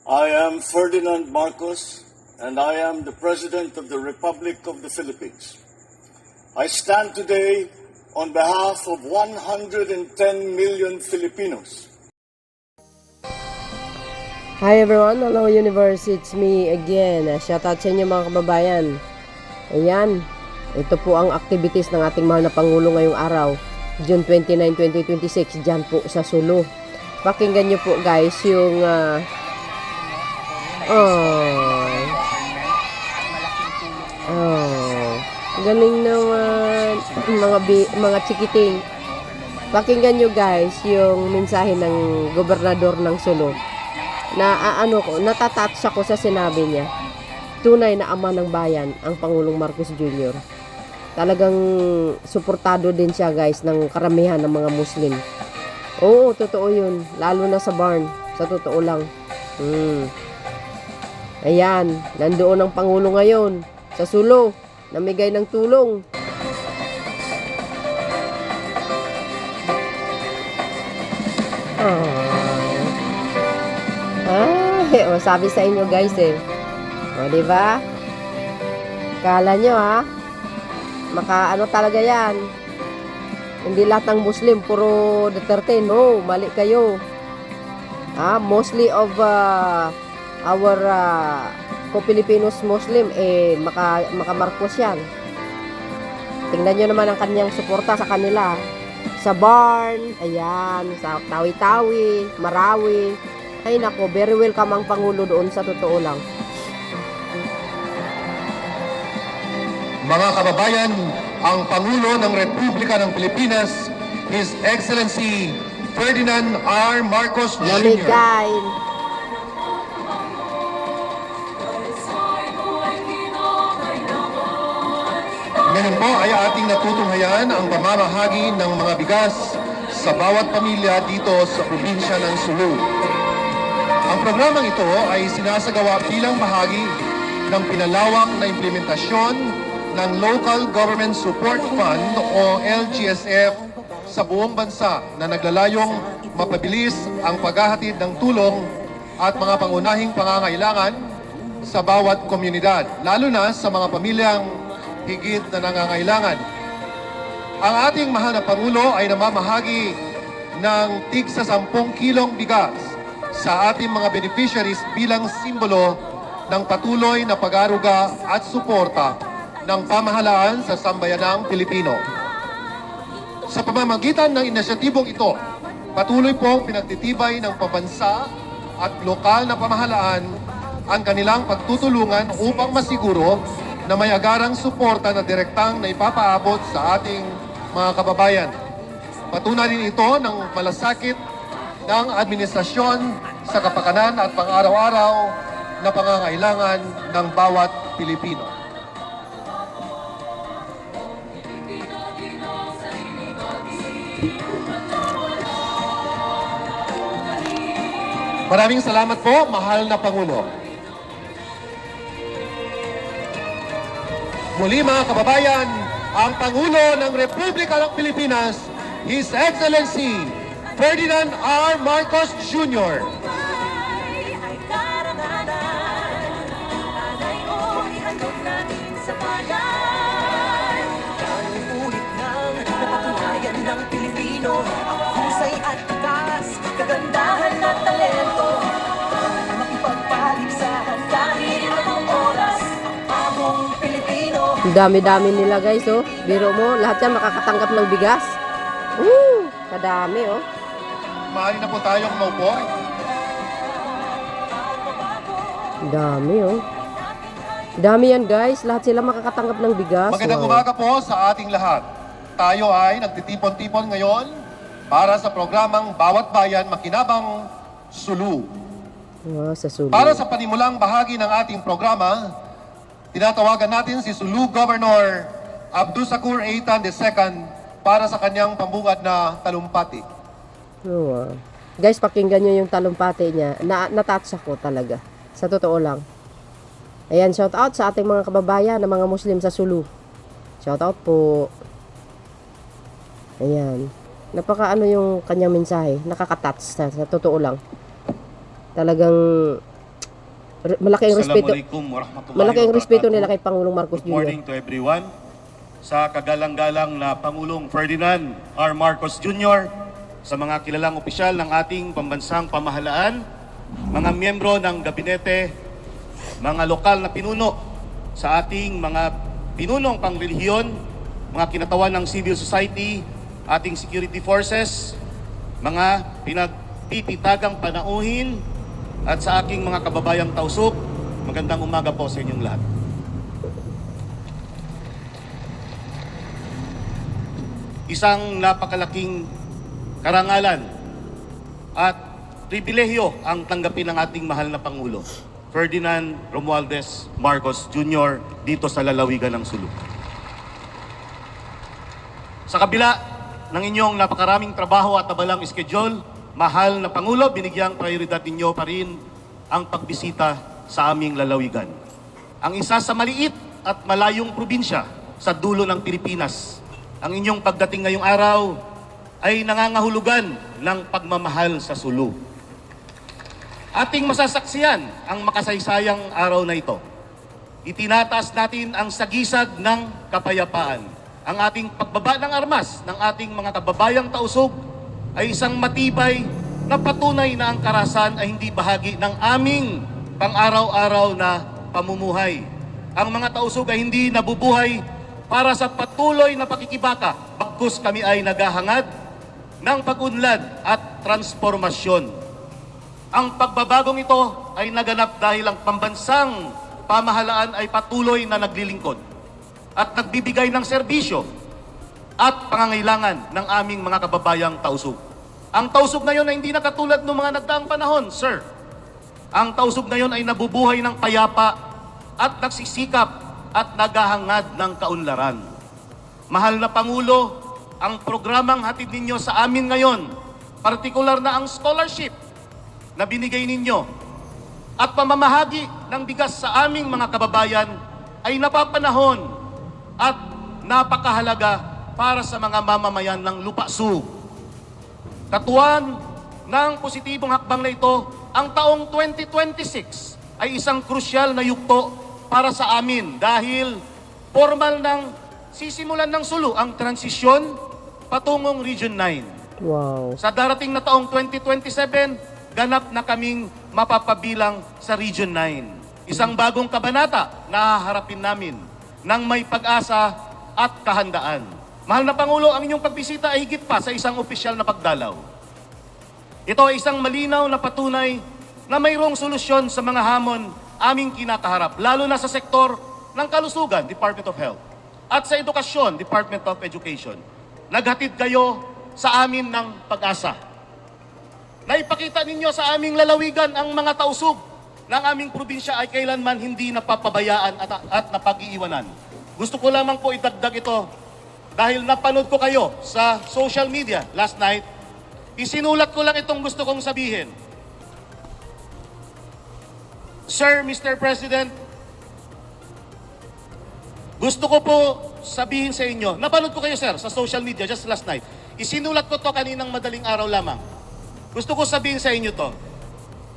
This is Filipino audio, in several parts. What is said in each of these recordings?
I am Ferdinand Marcos, and I am the President of the Republic of the Philippines. I stand today on behalf of 110 million Filipinos. Hi everyone, hello universe, it's me again. Shoutout sa inyo mga kababayan. Ayan, ito po ang activities ng ating mahal na Pangulo ngayong araw, June 29, 2026, dyan po sa Sulu. Pakinggan nyo po guys yung galing naman mga chikiting. Pakinggan nyo guys yung mensahe ng gobernador ng Sulu. Na natatatch ako sa sinabi niya. Tunay na ama ng bayan ang Pangulong Marcos Jr. Talagang suportado din siya guys ng karamihan ng mga Muslim. Oo, totoo yun. Lalo na sa barn. Sa totoo lang. Ayan, nandoon ang Pangulo ngayon sa Sulu, namigay ng tulong. Sabi sa inyo guys di ba? Kala nyo maka talaga yan. Hindi lahat ng Muslim puro Duterte. No, mali kayo. Mostly of our co-Filipinos Muslim maka Marcos yan. Tingnan nyo naman ang kanyang suporta sa kanila. Sa barn, ayan, sa Tawi-Tawi, Marawi. Ay nako, very welcome ang Pangulo doon sa totoo lang. Mga kababayan, ang Pangulo ng Republika ng Pilipinas, His Excellency Ferdinand R. Marcos Jr. Namigay. Ngayon po ay ating natutunghayan ang pamamahagi ng mga bigas sa bawat pamilya dito sa probinsya ng Sulu. Ang programang ito ay sinasagawa bilang bahagi ng pinalawak na implementasyon ng Local Government Support Fund o LGSF sa buong bansa na naglalayong mapabilis ang paghahatid ng tulong at mga pangunahing pangangailangan sa bawat komunidad, lalo na sa mga pamilyang higit na nangangailangan. Ang ating mahal na Pangulo ay namamahagi ng tig sa 10 kilong bigas sa ating mga beneficiaries bilang simbolo ng patuloy na pag-aruga at suporta ng pamahalaan sa sambayanang Pilipino. Sa pamamagitan ng inisyatibong ito, patuloy pong pinagtitibay ng pambansa at lokal na pamahalaan ang kanilang pagtutulungan upang masiguro na may agarang suporta na direktang na ipapaabot sa ating mga kababayan. Patunay din ito ng malasakit ng administrasyon sa kapakanan at pang-araw-araw na pangangailangan ng bawat Pilipino. Maraming salamat po, mahal na Pangulo. Muli mga kababayan, ang Pangulo ng Republika ng Pilipinas, His Excellency Ferdinand R. Marcos Jr. ng Pilipino, husay at takas, kagandahan at talento, makipagpaligsahan kahit anong oras, ang among Pilipino. Dami-dami nila guys Biro mo, lahat yan makakatanggap ng bigas. Kadami Maaari na po tayong maupo. Dami Dami yan guys, lahat sila makakatanggap ng bigas. Magandang umaga po sa ating lahat. Tayo ay nagtitipon-tipon ngayon para sa programang Bawat Bayan Makinabang Sulu. Sa Sulu. Para sa panimulang bahagi ng ating programa, tinatawagan natin si Sulu Governor Abdussakur Eitan II para sa kanyang pambungad na talumpati. Guys, pakinggan nyo yung talumpati niya. Natouch ako talaga. Sa totoo lang. Ayan, shout out sa ating mga kababayan na mga Muslim sa Sulu. Shout out po. Ayan. Napaka yung kanyang mensahe. Nakaka-touch sa totoo lang. Talagang Malaking respeto. Assalamualaikum warahmatullahi Malaking respeto wabarakatuh. nila kay Pangulong Marcos Good morning Jr. to everyone. Sa kagalang-galang na Pangulong Ferdinand R. Marcos Jr., sa mga kilalang opisyal ng ating pambansang pamahalaan, mga miyembro ng gabinete, mga lokal na pinuno sa ating mga pinunong pangrelihiyon, mga kinatawan ng civil society, ating security forces, mga pinagpipitagang panauhin, at sa aking mga kababayang tausok, magandang umaga po sa inyong lahat. Isang napakalaking karangalan at pribilehyo ang tanggapin ng ating mahal na Pangulo, Ferdinand Romualdez Marcos Jr. dito sa lalawigan ng Sulu. Sa kabila ng inyong napakaraming trabaho at abalang schedule, mahal na Pangulo, binigyang prioridad ninyo pa rin ang pagbisita sa aming lalawigan. Ang isa sa maliit at malayong probinsya sa dulo ng Pilipinas. Ang inyong pagdating ngayong araw ay nangangahulugan ng pagmamahal sa Sulu. Ating masasaksiyan ang makasaysayang araw na ito. Itinataas natin ang sagisag ng kapayapaan. Ang ating pagbaba ng armas ng ating mga kababayang tausog ay isang matibay na patunay na ang karahasan ay hindi bahagi ng aming pang-araw-araw na pamumuhay. Ang mga tausog ay hindi nabubuhay para sa patuloy na pakikibaka, bagkus kami ay naghahangad ng pag-unlad at transformasyon. Ang pagbabagong ito ay naganap dahil ang pambansang pamahalaan ay patuloy na naglilingkod at nagbibigay ng serbisyo at pangangailangan ng aming mga kababayang tausog. Ang tausog ngayon ay hindi na katulad ng mga nagdaang panahon, sir. Ang tausog ngayon ay nabubuhay ng payapa at nagsisikap at naghahangad ng kaunlaran. Mahal na Pangulo, ang programang hatid ninyo sa amin ngayon, partikular na ang scholarship na binigay ninyo at pamamahagi ng bigas sa aming mga kababayan ay napapanahon at napakahalaga para sa mga mamamayan ng Lupa-Su. Katuwan ng positibong hakbang na ito, ang taong 2026 ay isang krusyal na yugto para sa amin dahil formal nang sisimulan ng Sulu ang transisyon patungong Region 9. Wow. Sa darating na taong 2027, ganap na kaming mapapabilang sa Region 9. Isang bagong kabanata na haharapin namin ng may pag-asa at kahandaan. Mahal na Pangulo, ang inyong pagbisita ay higit pa sa isang opisyal na pagdalaw. Ito ay isang malinaw na patunay na mayroong solusyon sa mga hamon aming kinakaharap, lalo na sa sektor ng kalusugan, Department of Health, at sa edukasyon, Department of Education. Naghatid kayo sa amin ng pag-asa. Naipakita ninyo sa aming lalawigan ang mga tausog ng aming probinsya ay kailanman hindi napapabayaan at napag-iiwanan. Gusto ko lamang po idagdag ito dahil napanood ko kayo sa social media last night. Isinulat ko lang itong gusto kong sabihin. Sir, Mr. President, gusto ko po sabihin sa inyo, napanood ko kayo sir sa social media just last night. Isinulat ko to kaninang madaling araw lamang. Gusto ko sabihin sa inyo to.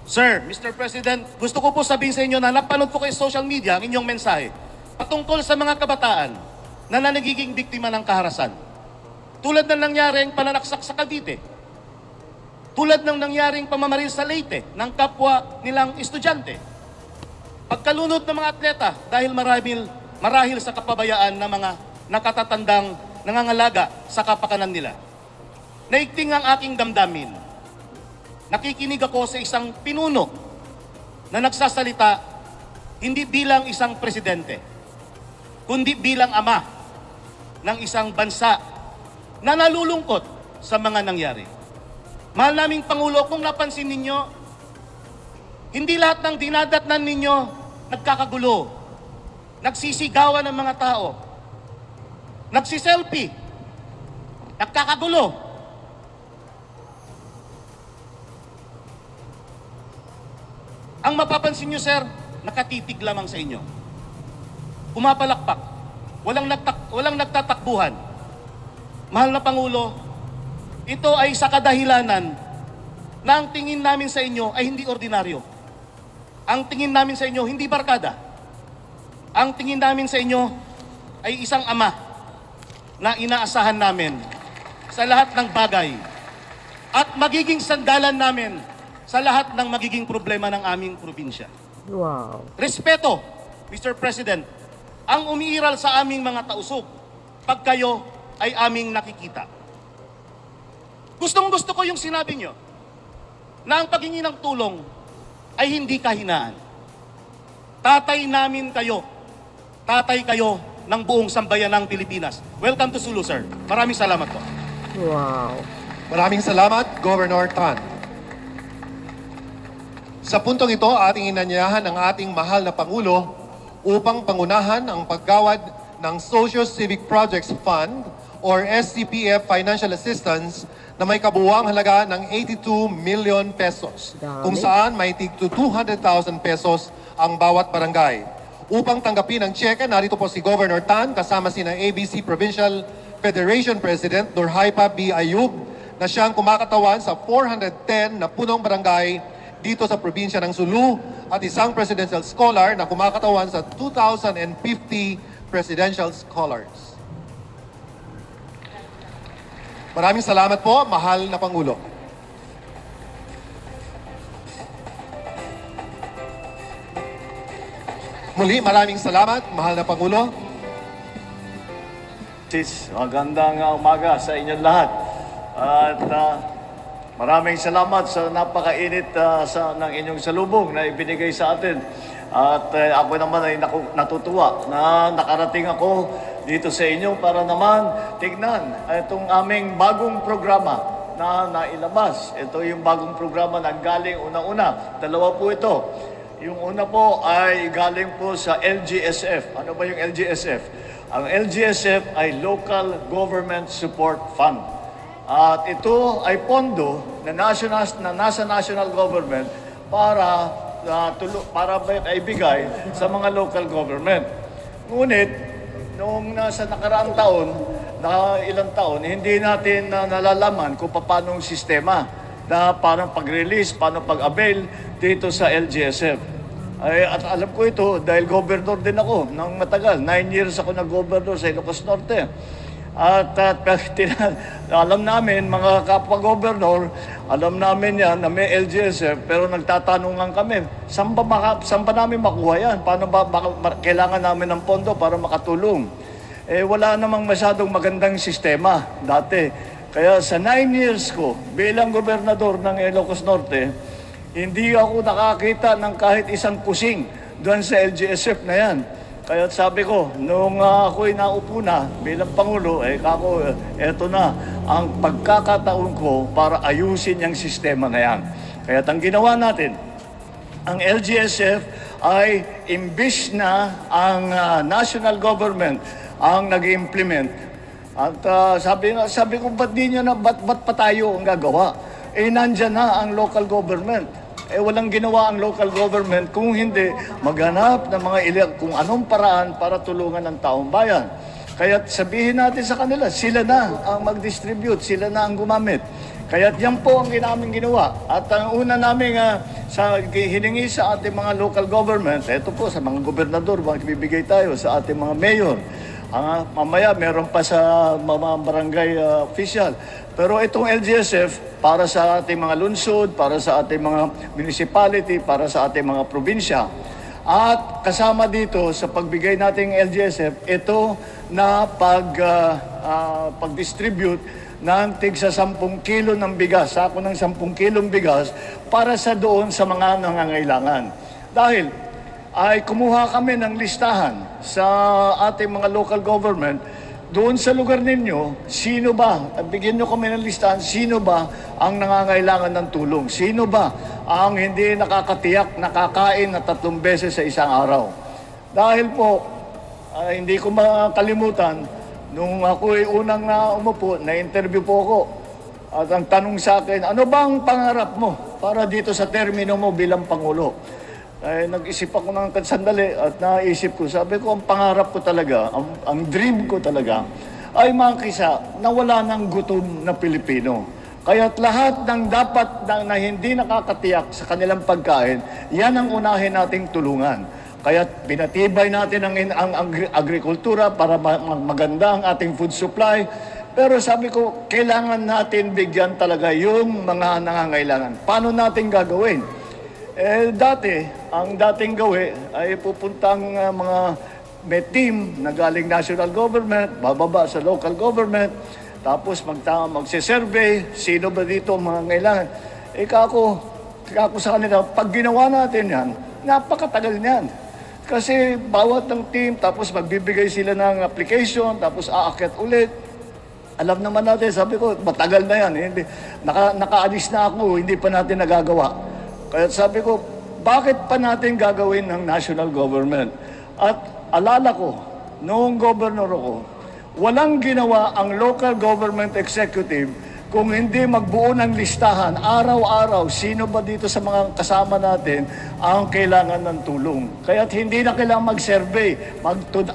Sir, Mr. President, gusto ko po sabihin sa inyo na napanood ko kayo sa social media ang inyong mensahe patungkol sa mga kabataan na nagiging biktima ng kaharasan. Tulad ng nangyaring pananaksak sa Cavite. Tulad ng nangyaring pamamaril sa Leyte ng kapwa nilang estudyante. Pagkalunod ng mga atleta dahil marahil sa kapabayaan ng mga nakatatandang nangangalaga sa kapakanan nila. Naigting ang aking damdamin. Nakikinig ako sa isang pinuno na nagsasalita hindi bilang isang presidente, kundi bilang ama ng isang bansa na nalulungkot sa mga nangyari. Mahal naming Pangulo, kung napansin ninyo, hindi lahat ng dinadatnan ninyo nagkakagulo, nagsisigawan ng mga tao, nagsiselfie, nagkakagulo. Ang mapapansin nyo, sir, nakatitig lamang sa inyo. Pumapalakpak, walang nagtatakbuhan. Mahal na Pangulo, ito ay sa kadahilanan na ang tingin namin sa inyo ay hindi ordinaryo. ang tingin namin sa inyo hindi barkada. Ang tingin namin sa inyo ay isang ama na inaasahan namin sa lahat ng bagay at magiging sandalan namin sa lahat ng magiging problema ng aming probinsya. Wow. Respeto, Mr. President, ang umiiral sa aming mga tausog pag kayo ay aming nakikita. Gustong-gusto ko yung sinabi nyo na ang paghingi ng tulong ay hindi kahinaan. Tatay namin kayo. Tatay kayo ng buong sambayan ng Pilipinas. Welcome to Sulu, sir. Maraming salamat po. Wow. Maraming salamat, Governor Tan. Sa puntong ito, ating inanyayahan ang ating mahal na Pangulo upang pangunahan ang paggawad ng Socio-Civic Projects Fund or SCPF Financial Assistance na may kabuuang halaga ng 82 million pesos, Dami. kung saan may tig to 200,000 pesos ang bawat barangay. Upang tanggapin ang cheque, narito po si Governor Tan kasama sina ABC Provincial Federation President Nurhaipa B. Ayub na siyang kumakatawan sa 410 na punong barangay dito sa probinsya ng Sulu at isang presidential scholar na kumakatawan sa 2,050 presidential scholars. Maraming salamat po, mahal na Pangulo. Muli, maraming salamat, mahal na Pangulo. Magandang umaga sa inyong lahat. At maraming salamat sa napakainit ng inyong salubong na ibinigay sa atin. At ako naman ay natutuwa na nakarating ako dito sa inyo para naman tignan itong aming bagong programa na nailabas. Ito yung bagong programa na galing una-una. Dalawa po ito. Yung una po ay galing po sa LGSF. Ano ba yung LGSF? Ang LGSF ay Local Government Support Fund. At ito ay pondo na nasa national government para ibigay sa mga local government. Ngunit, noong nasa nakaraang taon, ilang taon, hindi natin nalalaman kung paano ang sistema na parang pag-release, paano pag-avail dito sa LGSF. At alam ko ito dahil governor din ako nang matagal. 9 years ako nag-governor sa Ilocos Norte. At alam namin, mga kapwa-governor, alam namin yan na may LGSF, pero nagtatanungan kami, saan ba namin makuha yan? Paano ba kailangan namin ng pondo para makatulong? Wala namang masyadong magandang sistema dati. Kaya sa 9 years ko bilang gobernador ng Ilocos Norte, hindi ako nakakita ng kahit isang kusing doon sa LGSF na yan. Kaya sabi ko, nung ako'y naupo na bilang Pangulo, eto na ang pagkakataon ko para ayusin yung sistema na yan. Kaya ang ginawa natin, ang LGSF ay imbis na ang national government ang nag-implement. At sabi ko, ba't pa tayo ang gagawa? Nandyan na ang local government. Walang ginawa ang local government kung hindi maghanap ng mga kung anong paraan para tulungan ang taong bayan. Kaya sabihin natin sa kanila, sila na ang mag-distribute, sila na ang gumamit. Kaya yan po ang aming ginawa. At ang una namin hiningi sa ating mga local government, ito po sa mga gobernador, magbibigay tayo sa ating mga mayor. Mamaya meron pa sa mga barangay official. Pero itong LGSF, para sa ating mga lungsod, para sa ating mga municipality, para sa ating mga probinsya. At kasama dito sa pagbigay nating LGSF, ito na pag-distribute ng tig sa 10 kilo ng bigas, sako ng 10 kilong bigas, para sa doon sa mga nangangailangan. Dahil ay kumuha kami ng listahan sa ating mga local government doon sa lugar ninyo, sino ba, bigyan nyo kami ng listahan, sino ba ang nangangailangan ng tulong? Sino ba ang hindi nakakatiyak, nakakain na 3 beses sa isang araw? Dahil po, hindi ko makalimutan, nung ako'y unang umupo, na-interview po ako. At ang tanong sa akin, ano bang pangarap mo para dito sa termino mo bilang Pangulo? Nag-isip ako ng sandali at naisip ko, sabi ko, ang pangarap ko talaga, ang dream ko talaga, ay makisa na wala ng gutom na Pilipino. Kaya't lahat ng dapat na hindi nakakatiyak sa kanilang pagkain, yan ang unahin nating tulungan. Kaya't pinatibay natin ang agrikultura para maganda ang ating food supply. Pero sabi ko, kailangan natin bigyan talaga yung mga nangangailangan. Paano natin gagawin? Dati, ang dating gawi ay pupuntang mga may team na galing national government, bababa sa local government, tapos magse-survey, sino ba dito ang mga kailangan. Kako sa kanila, pag ginawa natin yan, napakatagal niyan. Kasi bawat ng team, tapos magbibigay sila ng application, tapos aakyat ulit. Alam naman natin, sabi ko, matagal na yan. Hindi, nakaalis na ako, hindi pa natin nagagawa. Kaya sabi ko, bakit pa natin gagawin ng national government? At alala ko, noong governor ako, walang ginawa ang local government executive kung hindi magbuo ng listahan, araw-araw, sino ba dito sa mga kasama natin ang kailangan ng tulong. Kaya't hindi na kailangan mag-survey.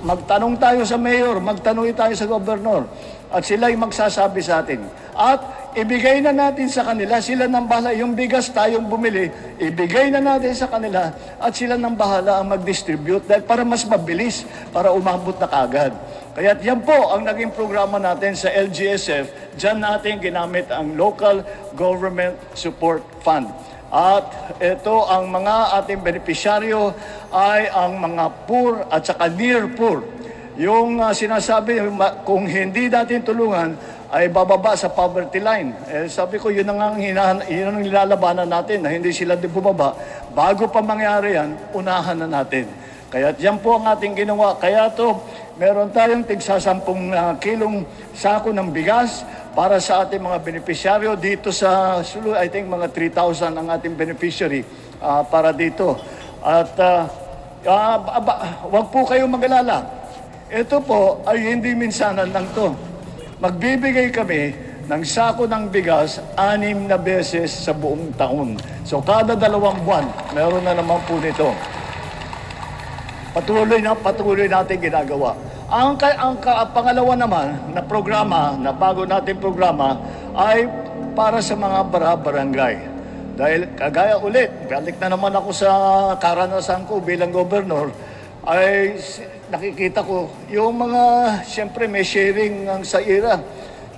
Magtanong tayo sa mayor, magtanong tayo sa gobernador. At sila'y magsasabi sa atin. At ibigay na natin sa kanila, sila nang bahala. Yung bigas tayong bumili, ibigay na natin sa kanila at sila nang bahala ang mag-distribute dahil para mas mabilis, para umabot na kagad. Kaya yan po ang naging programa natin sa LGSF. Diyan natin ginamit ang Local Government Support Fund. At ito ang mga ating benepisyaryo ay ang mga poor at saka near poor. Yung sinasabi, kung hindi natin tulungan, ay bababa sa poverty line. Sabi ko, yun ang nilalabanan natin, na hindi sila bumaba. Bago pa mangyari yan, unahan na natin. Kaya yan po ang ating ginawa. Kaya to, meron tayong tig-10 kilong sako ng bigas para sa ating mga beneficiaryo dito sa Sulu. I think mga 3,000 ang ating beneficiary para dito. At wag po kayong mag-alala. Ito po ay hindi minsanan lang to. Magbibigay kami ng sako ng bigas 6 na beses sa buong taon. So kada 2 buwan, meron na naman po nito. Patuloy natin ginagawa. Ang pangalawa naman na programa, na bago natin programa, ay para sa mga barangay. Dahil kagaya ulit, balik na naman ako sa karanasan ko bilang gobernador, ay nakikita ko yung mga, siyempre may sharing ang sa IRA.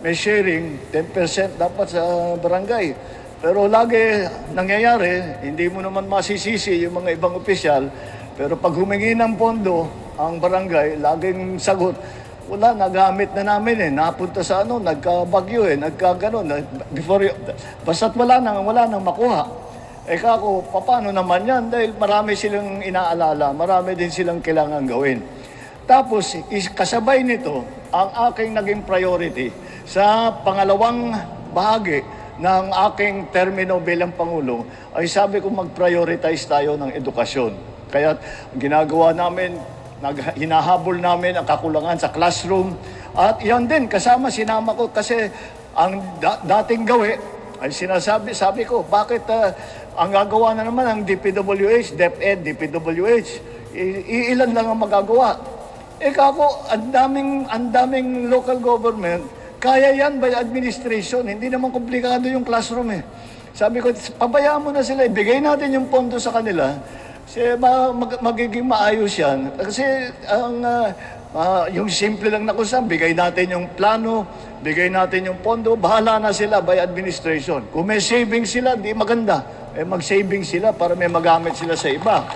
May sharing, 10% dapat sa barangay. Pero lagi nangyayari, hindi mo naman masisisi yung mga ibang opisyal. Pero pag humingi ng pondo, ang barangay, laging sagot, wala, nagamit na namin napunta sa nagkabagyo nagkaganon. Basta't wala nang makuha. Kako, paano naman yan? Dahil marami silang inaalala, marami din silang kailangan gawin. Tapos, kasabay nito, ang aking naging priority sa pangalawang bahagi ng aking termino bilang Pangulo, ay sabi ko mag-prioritize tayo ng edukasyon. Kaya ginagawa namin, hinahabol namin ang kakulangan sa classroom. At yan din, sinama ko kasi ang dating gawi, ay sabi ko, bakit ang gagawa na naman ang DPWH, DepEd, DPWH, ilan lang ang magagawa. Kako, ang daming local government, kaya yan by administration, hindi naman komplikado yung classroom Sabi ko, pabayaan mo na sila, ibigay natin yung pondo sa kanila, magiging maayos yan. Kasi yung simple lang na kusan, bigay natin yung plano, bigay natin yung pondo, bahala na sila by administration. Kung may savings sila, di maganda. Mag-saving sila para may magamit sila sa iba.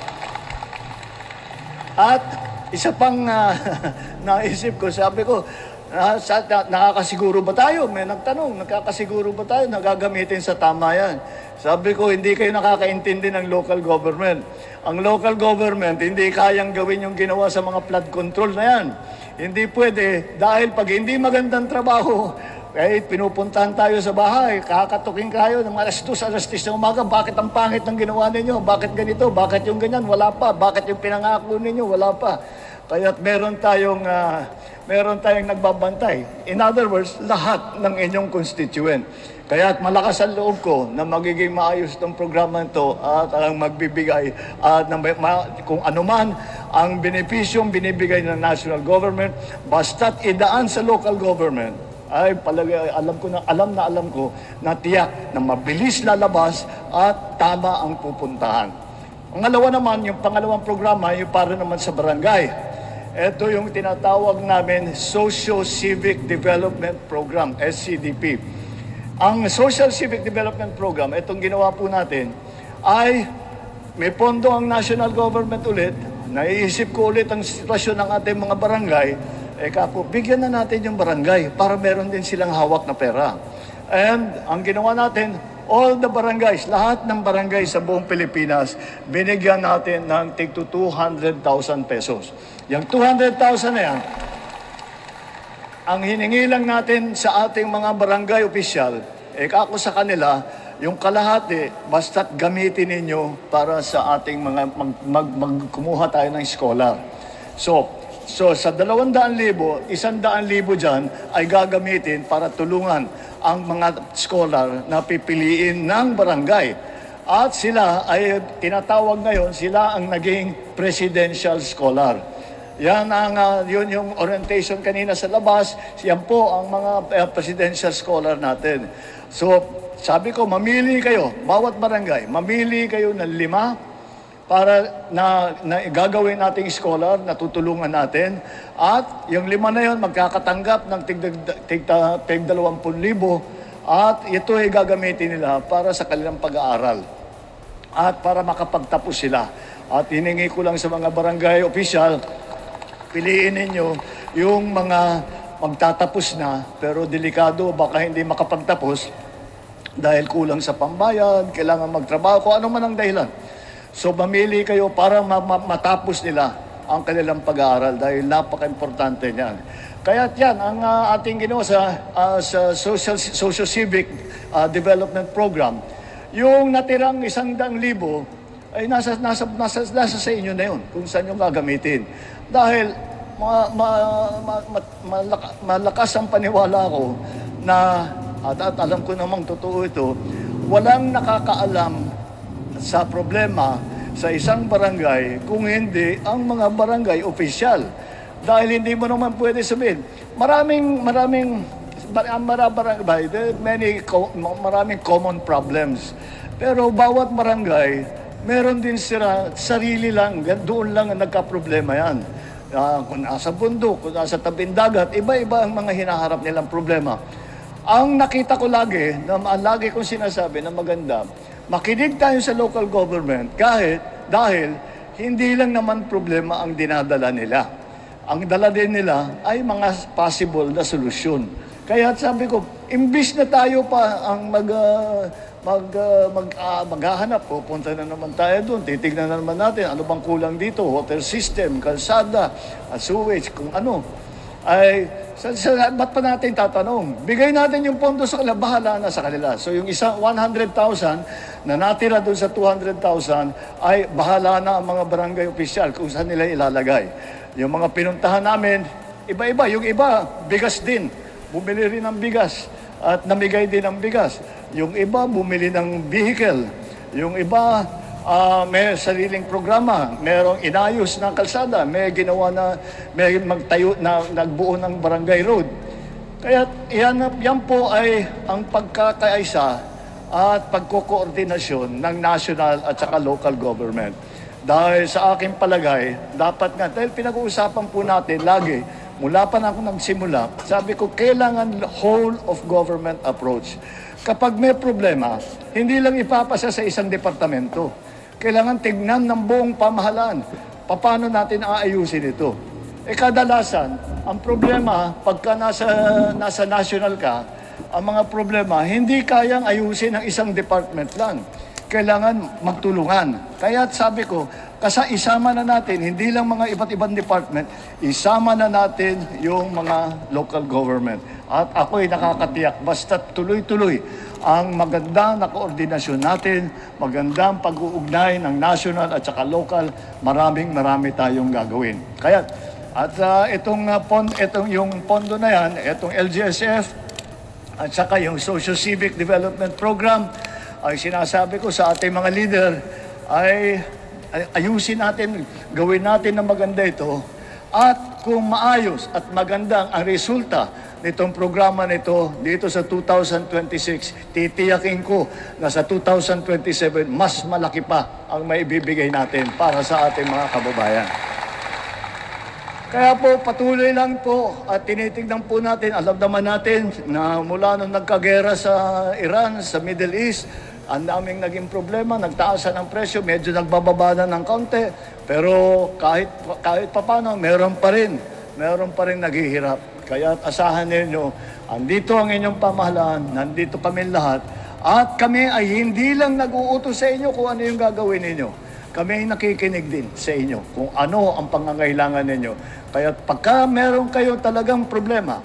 At isa pang naisip ko, sabi ko, nakakasiguro ba tayo? May nagtanong, nakakasiguro ba tayo? Nagagamitin sa tama yan. Sabi ko, hindi kayo nakakaintindi ng local government. Ang local government, hindi kayang gawin yung ginawa sa mga flood control na yan. Hindi pwede, dahil pag hindi magandang trabaho, pinupuntahan tayo sa bahay, kakatukin kayo ng alas 2, alas 10 ng umaga, bakit ang pangit ng ginawa ninyo? Bakit ganito? Bakit yung ganyan? Wala pa. Bakit yung pinangako ninyo? Wala pa. Kaya meron tayong nagbabantay. In other words, lahat ng inyong constituent. Kaya malakas ang loob ko na magiging maayos itong programa ito at ang magbibigay at kung anuman ang benepisyong binibigay ng national government, basta't idaan sa local government, ay alam ko na tiyak na mabilis lalabas at tama ang pupuntahan. Pangalawa naman, yung pangalawang programa, yung para naman sa barangay. Ito yung tinatawag namin Socio-Civic Development Program, SCDP. Ang Social Civic Development Program, itong ginawa po natin, ay may pondo ang national government ulit. Naiisip ko ulit ang sitwasyon ng ating mga barangay. Bigyan na natin yung barangay para meron din silang hawak na pera. And ang ginawa natin, all the barangays, lahat ng barangay sa buong Pilipinas, binigyan natin ng tig 200,000 pesos. Yung 200,000 na yan, ang hiningi lang natin sa ating mga barangay opisyal, ako sa kanila, yung kalahati, basta't gamitin ninyo para sa ating mga kumuha tayo ng scholar. So sa 200,000, 100,000 dyan ay gagamitin para tulungan ang mga scholar na pipiliin ng barangay. At sila ay tinatawag ngayon, sila ang naging presidential scholar. Yun yung orientation kanina sa labas, yan po ang mga presidential scholar natin. So sabi ko, mamili kayo, bawat barangay, mamili kayo ng 5 para na gagawin nating scholar na tutulungan natin. At yung 5 na yun, magkakatanggap ng tig 20,000 at ito ay gagamitin nila para sa kanilang pag-aaral at para makapagtapos sila. At hiningi ko lang sa mga barangay official, piliin ninyo yung mga magtatapos na pero delikado, baka hindi makapagtapos dahil kulang sa pambayad, kailangan magtrabaho, kung ano man ang dahilan. So mamili kayo para matapos nila ang kanilang pag-aaral dahil napaka-importante niyan. Kaya yan ang ating ginawa sa Socio-Civic Development Program. Yung natirang 100,000 ay nasa sa inyo na yun kung saan yung gagamitin. Dahil malakas ang paniwala ko na at alam ko namang totoo ito, walang nakakaalam sa problema sa isang barangay kung hindi ang mga barangay opisyal. Dahil hindi mo naman pwede sabihin, maraming common problems. Pero bawat barangay, meron din sila, sarili lang, doon lang ang nagka-problema yan. Kung nasa bundok, kung nasa tabing dagat, iba-iba ang mga hinaharap nilang problema. Ang nakita ko lagi, lagi kong sinasabi na maganda, makinig tayo sa local government dahil hindi lang naman problema ang dinadala nila. Ang dala din nila ay mga possible na solusyon. Kaya sabi ko, imbis na tayo pa ang maghahanap, pupunta na naman tayo doon, titignan na naman natin ano bang kulang dito, water system, kalsada, sewage, kung ano. Ay, ba't pa natin tatanong? Bigay natin yung pondo sa kanila, bahala na sa kanila. So yung isang 100,000 na natira doon sa 200,000 ay bahala na ang mga barangay opisyal kung saan nila ilalagay. Yung mga pinuntahan namin, iba-iba. Yung iba, bigas din. Bumili rin ng bigas at namigay din ng bigas. Yung iba, bumili ng vehicle. Yung iba, may sariling programa, merong inayos ng kalsada, may ginawa na, may magtayo na nagbuo ng barangay road. Kaya yan po ay ang pagkakaisa at pagkokoordinasyon ng national at saka local government. Dahil sa aking palagay, dapat nga, dahil pinag-uusapan po natin lagi, mula pa na ako nagsimula, sabi ko, kailangan whole of government approach. Kapag may problema, hindi lang ipapasa sa isang departamento. Kailangan tignan ng buong pamahalaan. Paano natin aayusin ito? Kadalasan, ang problema, pagka nasa national ka, ang mga problema, hindi kayang ayusin ng isang department lang. Kailangan magtulungan. Kaya sabi ko, isama na natin, hindi lang mga iba't ibang department, isama na natin yung mga local government. At ako'y nakakatiyak, basta tuloy-tuloy ang magandang na koordinasyon natin, magandang pag-uugnay ng national at saka local, marami tayong gagawin. Kaya, at itong yung pondo na yan, itong LGSF, at saka yung Social Civic Development Program, ay sinasabi ko sa ating mga leader, ay ayusin natin, gawin natin na maganda ito At kung maayos at magandang ang resulta nitong programa nito dito sa 2026, titiyakin ko na sa 2027, mas malaki pa ang maibibigay natin para sa ating mga kababayan. Kaya po patuloy lang po at tinitignan po natin, alam naman natin na mula nung nagkagera sa Iran, sa Middle East, ang daming naging problema, nagtaasan ang presyo, medyo nagbababa na ng kaunti, pero kahit papano, meron pa rin naghihirap. Kaya asahan ninyo, andito ang inyong pamahalaan, nandito kami lahat, at kami ay hindi lang nag-uutos sa inyo kung ano yung gagawin ninyo. Kami ay nakikinig din sa inyo kung ano ang pangangailangan ninyo. Kaya pagka meron kayo talagang problema,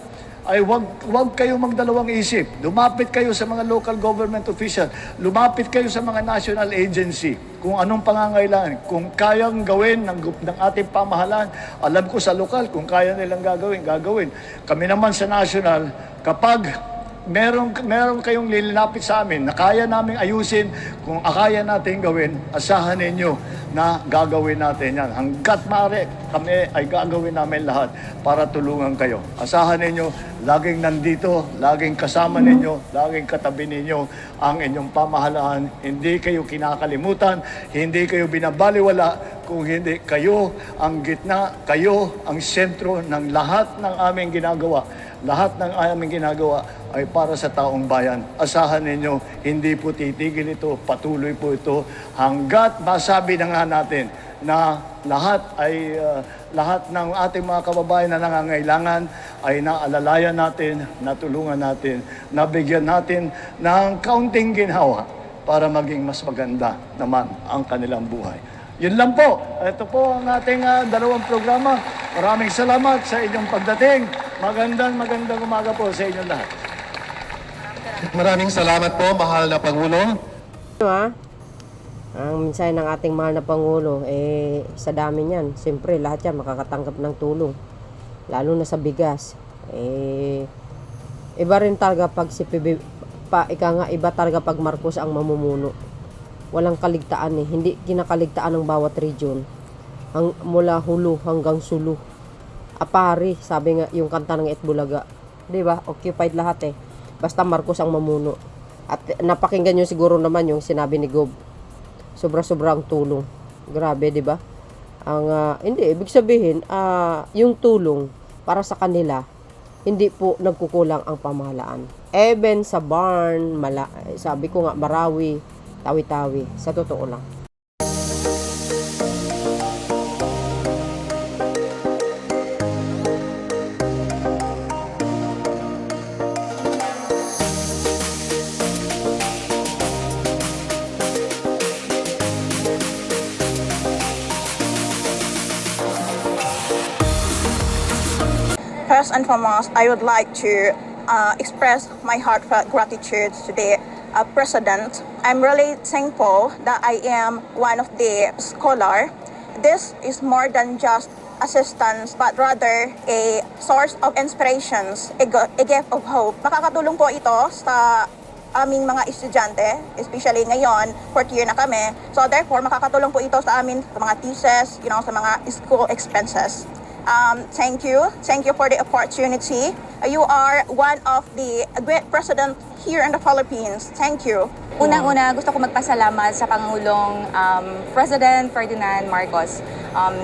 ay wag kayo magdalawang isip. Lumapit kayo sa mga local government official. Lumapit kayo sa mga national agency kung anong pangangailangan. Kung kayang gawin ng ating pamahalaan, alam ko sa lokal, kung kaya nilang gagawin. Kami naman sa national, kapag meron kayong lilinapit sa amin na kaya namin ayusin, kung akaya natin gawin, asahan ninyo na gagawin natin yan. Hanggat maaari, kami ay gagawin namin lahat para tulungan kayo. Asahan ninyo, laging nandito, laging kasama ninyo, laging katabi ninyo ang inyong pamahalaan. Hindi kayo kinakalimutan, hindi kayo binabaliwala, kung hindi kayo ang gitna, kayo ang sentro ng lahat ng aming ginagawa. Lahat ng aming ginagawa ay para sa taong bayan. Asahan ninyo, hindi po titigil ito, patuloy po ito hanggat masabi na nga natin na lahat ng ating mga kababayan na nangangailangan ay naalalayan natin, natulungan natin, nabigyan natin ng kaunting ginhawa para maging mas maganda naman ang kanilang buhay. Yun lang po. Ito po ang ating dalawang programa. Maraming salamat sa inyong pagdating. Magandang umaga po sa inyong lahat. Maraming salamat po, mahal na Pangulo. Ang mensahe ng ating mahal na Pangulo, sa dami niyan, siyempre lahat yan makakatanggap ng tulong. Lalo na sa bigas. Iba rin talaga pag si PBB, iba talaga pag Marcos ang mamumuno. Walang kaligtaan hindi kinakaligtaan ng bawat region. Mula Hulu hanggang Sulu. Apari, sabi nga yung kanta ng Itbulaga. 'Di ba? Occupied lahat Basta Marcos ang mamuno. At napakinggan nyo siguro naman yung sinabi ni Gob. Sobra-sobrang tulong. Grabe, 'di ba? Hindi ibig sabihin, yung tulong para sa kanila, hindi po nagkukulang ang pamahalaan. Even sa barn, sabi ko nga Marawi, Tawi-Tawi, sa totoo lang. First and foremost, I would like to express my heartfelt gratitude to the President. I'm really thankful that I am one of the scholar. This is more than just assistance, but rather a source of inspirations, a gift of hope. Makakatulong po ito sa aming mga estudyante, especially ngayon, 4th year na kami. So therefore, makakatulong po ito sa amin, sa mga thesis, sa mga school expenses. Thank you for the opportunity. You are one of the great president here in the Philippines. Thank you. Unang-una, gusto ko magpasalamat sa Pangulong President Ferdinand Marcos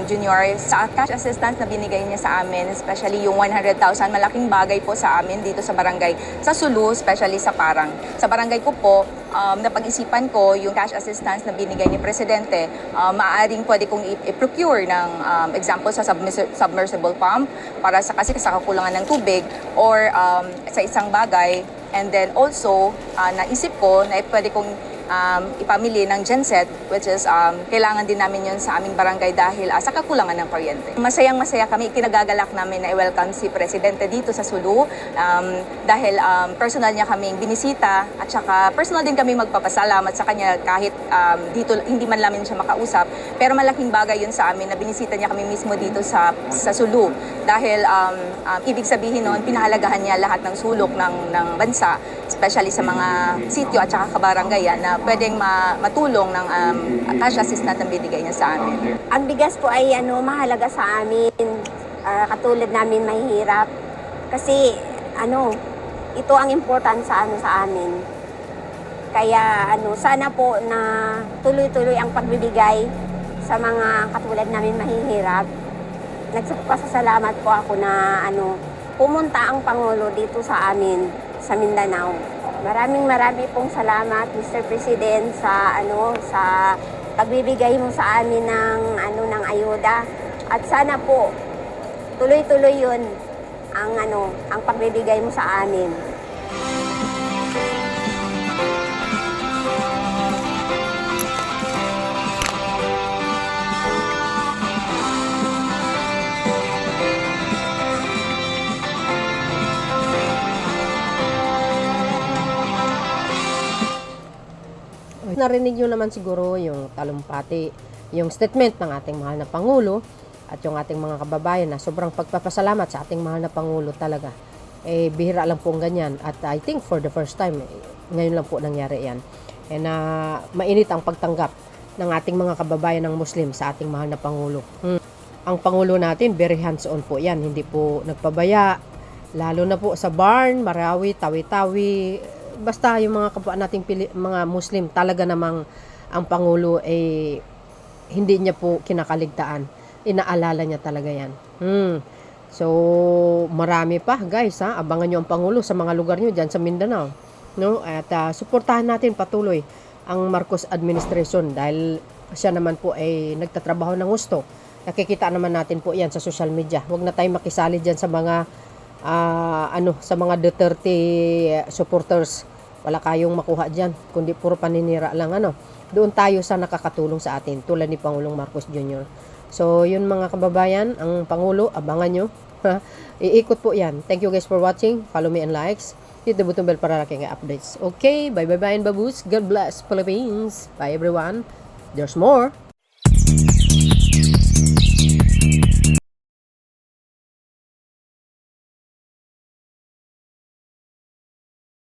Jr. sa cash assistance na binigay niya sa amin, especially yung 100,000. Malaking bagay po sa amin dito sa barangay, sa Sulu, especially sa Parang. Sa barangay ko po, napag-isipan ko yung cash assistance na binigay ni Presidente, maaaring pwede kong i-procure ng example sa submersible pump para kasi sa kakulangan ng tubig or sa isang bagay. And then also, naisip ko na pwede kong ipamili ng genset, which is kailangan din namin yun sa aming barangay dahil sa kakulangan ng kuryente. Masayang-masaya kami, kinagagalak namin na i-welcome si Presidente dito sa Sulu dahil personal niya kaming binisita at saka personal din kami magpapasalamat sa kanya kahit dito hindi man namin siya makausap. Pero malaking bagay yun sa amin na binisita niya kami mismo dito sa Sulu dahil ibig sabihin nun, pinahalagahan niya lahat ng sulok ng bansa, especially sa mga sityo at saka kabaranggayan na pwedeng matulong ng cash assistance na binigay niya sa amin. Ang bigas po ay mahalaga sa amin. katulad namin mahihirap. Kasi ito ang important sa amin. Kaya sana po na tuloy-tuloy ang pagbibigay sa mga katulad namin mahihirap. Nagpasalamat po ako na pumunta ang Pangulo dito sa amin sa Mindanao. Maraming pong salamat, Mr. President, sa sa pagbibigay mo sa amin ng ayuda. At sana po tuloy-tuloy 'yun ang pagbibigay mo sa amin. Narinig nyo naman siguro yung talumpati, yung statement ng ating mahal na Pangulo at yung ating mga kababayan na sobrang pagpapasalamat sa ating mahal na Pangulo talaga. Bihira lang po ang ganyan at I think for the first time, ngayon lang po nangyari yan. Mainit ang pagtanggap ng ating mga kababayan ng Muslim sa ating mahal na Pangulo. Ang Pangulo natin, very hands-on po yan, hindi po nagpabaya, lalo na po sa Barn, Marawi, Tawi-Tawi, basta yung mga kapwa nating mga Muslim, talaga namang ang Pangulo hindi niya po kinakaligtaan. Inaalala niya talaga yan. So, marami pa guys, abangan nyo ang Pangulo sa mga lugar nyo dyan sa Mindanao. No? At suportahan natin patuloy ang Marcos administration dahil siya naman po ay nagtatrabaho ng gusto. Nakikita naman natin po yan sa social media. Huwag na tayong makisali dyan sa mga sa mga Duterte supporters. Wala kayong makuha dyan, kundi puro paninira lang. Doon tayo sa nakakatulong sa atin, tulad ni Pangulong Marcos Jr. So, yun mga kababayan, ang Pangulo, abangan nyo. Iikot po yan. Thank you guys for watching. Follow me and likes. Hit the button bell para laking updates. Okay, bye and baboos. God bless Philippines. Bye everyone. There's more.